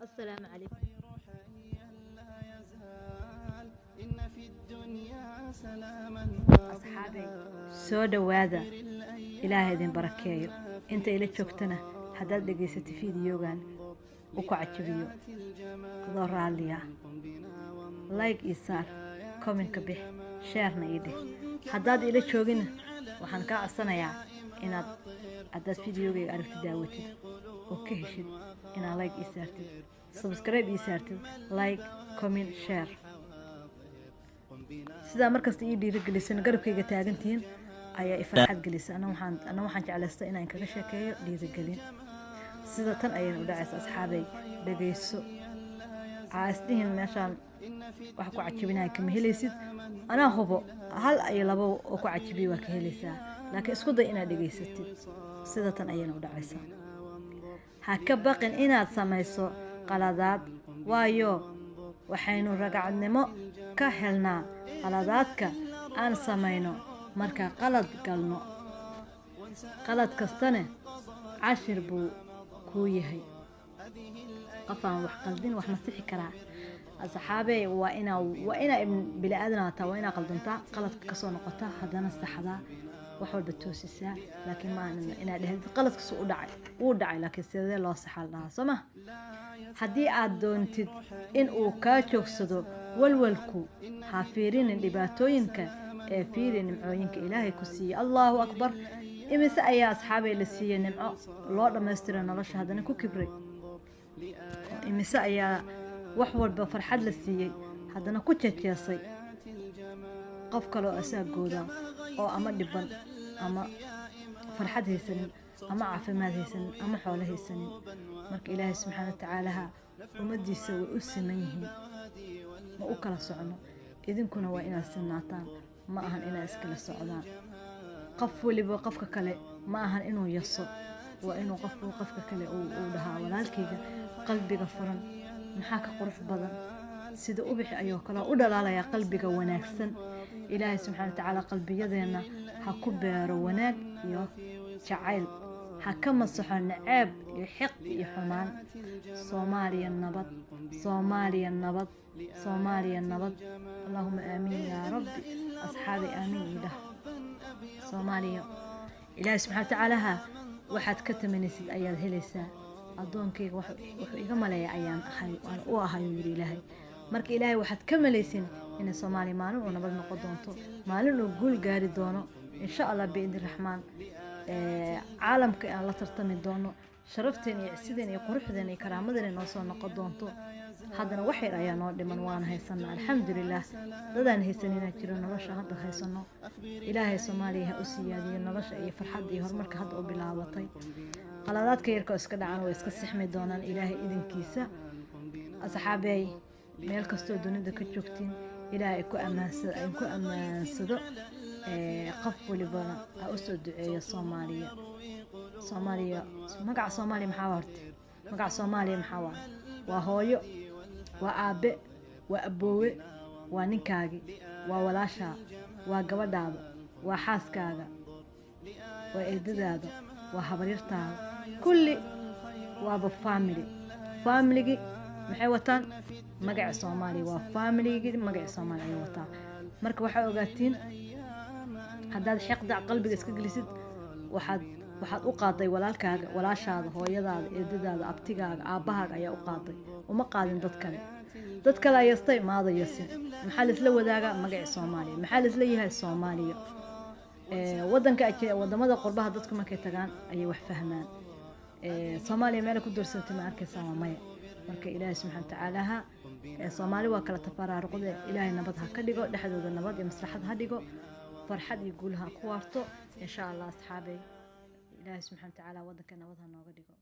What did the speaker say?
السلام عليكم. أصحابي سودا وادا إلهي دين بركايو أنت إلى شوكتنا حداد دقيسة فيديوغان وكعجبيو ضر عليا لايك إيسار كومنت كبيح شيرنا إيدي حداد إلى شوغين وحن كعصنا يا إن حداد فيديوغي عرفت داوتي وكهشد إن لايك إيسارتي سبسكرايب إيسارتي لايك كومنت شير سيدا مركز إيدي رجلسين قربكيga taagantiin ayaa farxad gelisay ana waxaan jeclaystay inaan kaga sheekeeyo dhiirigelin sida tan ayaan u dhacaysa asxaabay dhageyso caasdihin meeshaan wax ku cajibinay kama helaysid ana hubo hal ay labo oo ku cajibi waa ka helaysaa laakiin isku day inaad dhageysatid sida tan ayaan u dhacaysa ha ka baqin inaad samayso qaladaad waayo waxaynu ragacadnimo ka helnaa qaladaadka aan samayno marka qalad galno qalad kastana cashir buu ku yahay qafaan wax qaldin wax masixi karaa asxaabay waa ina bini aadanaata waa ina qaldanta qaladka ka soo noqota hadana saxda wax walba toosisaa laakiin ma ina dhahdid qaladka soo u dhacay laakiin sidee loo saxalnaa soma haddii aad doontid in uu ka joogsado walwalku ha fiirinin dhibaatooyinka ee fiirin nimcooyinka ilaahay ku siiyay Allahu akbar imise ayaa asxaabay la siiyay nimco loo dhameystiray nolosha hadana ku kibray imise ayaa wax walba farxad la siiyay hadana ku jejeesay qof kale oo asaagooda oo ama dhiban ama farxad haysanin ama caafimaad haysanin ama xoolo haysanin marka ilaahay subxaanahu wa ta'aala umadiisa way u siman yihiin ma u kala socno idinkuna waa inaad sinaataan ma ahan inaad iskala socdaan qof waliba qofka kale ma ahan inuu yaso waa inuu qofka kale uu dhahaa walaalkayga qalbiga furan maxaa ka qurux badan sida ubixi ayuu kala u dhalaalaya qalbiga wanaagsan ilaahay subxaanahu wa ta'aala qalbiyadeena ha ku beero wanaag iyo jacayl ha ka masaxo naceeb iyo xiq iyo xumaan Soomaaliya nabad Soomaaliya nabad Soomaaliya nabad Allahumma aamin ya rabbi asxaabi aamin idah Soomaaliya ilaahay subxaanahu wa ta'aala waxaad ka tamanaysid ayaad helaysaa adoonkayga wuxuu iga maleeyaa ayaan ahay waan u ahay ilaahay marka ilaahay waxaad ka malaysin in Soomaaliya maalin uu nabad noqon doonto maalin uu guul gaari doono insha Allah biidin raxmaan caalamka aan la tartami doono sharafteen iyo sideen iyo quruxdeen iyo karaamadeen noo soo noqon doonto haddana wax yar ayaa noo dhiman waan haysanaa alxamdulillaah dadaan haysanina jiro nolosha hadda haysano ilaahay Soomaaliya ha u siyaadiyo nolosha iyo farxad iyo horumarka hadda u bilaabatay qaladaadka yarka iska dhacan way iska sixmi doonaan ilaahay idinkiisa asxaabay meel kastoo dunida ka joogtiin ilaahay ku amaansado qof waliba ha u soo duceeyo Soomaaliya magaca Soomaaliya maxaa horta magaca Soomaaliya maxaa waa hooyo waa aabe waa aboowe waa ninkaagi waa walaasha waa gabadhaada waa xaaskaaga waa eedadaada waa habaryartaada kulli waaba family maxay wataan magaca Soomaaliya waa family magaca Soomaaliya ay wataan marka waxa ogaatiin haddaad xiqda qalbiga iska gelisid waxaad u qaaday walaalkaaga walaashaada hooyadaada eedadaada abtigaaga aabahaaga ayaa u qaaday uma qaadin dad kale ayastay maadayasin maxaa la isla wadaaga magaca Soomaaliya maxaa la isla yahay Soomaaliya wadamada qurbaha dadku markay tagaan ayay wax fahmaan Soomaaliya meel ku doorsatay ma arkaysaa maya marka ilaahay subxaanahu wa ta'aala Soomaali waa kala tafaraaruqday ilaahay nabad ha ka dhigo dhexdooda nabad iyo maslaxad ha dhigo farxad iyo guul ha ku waarto insha Allah asxaabay ilaahay subxaanahu wa ta'aala wadanka nabad ha nooga dhigo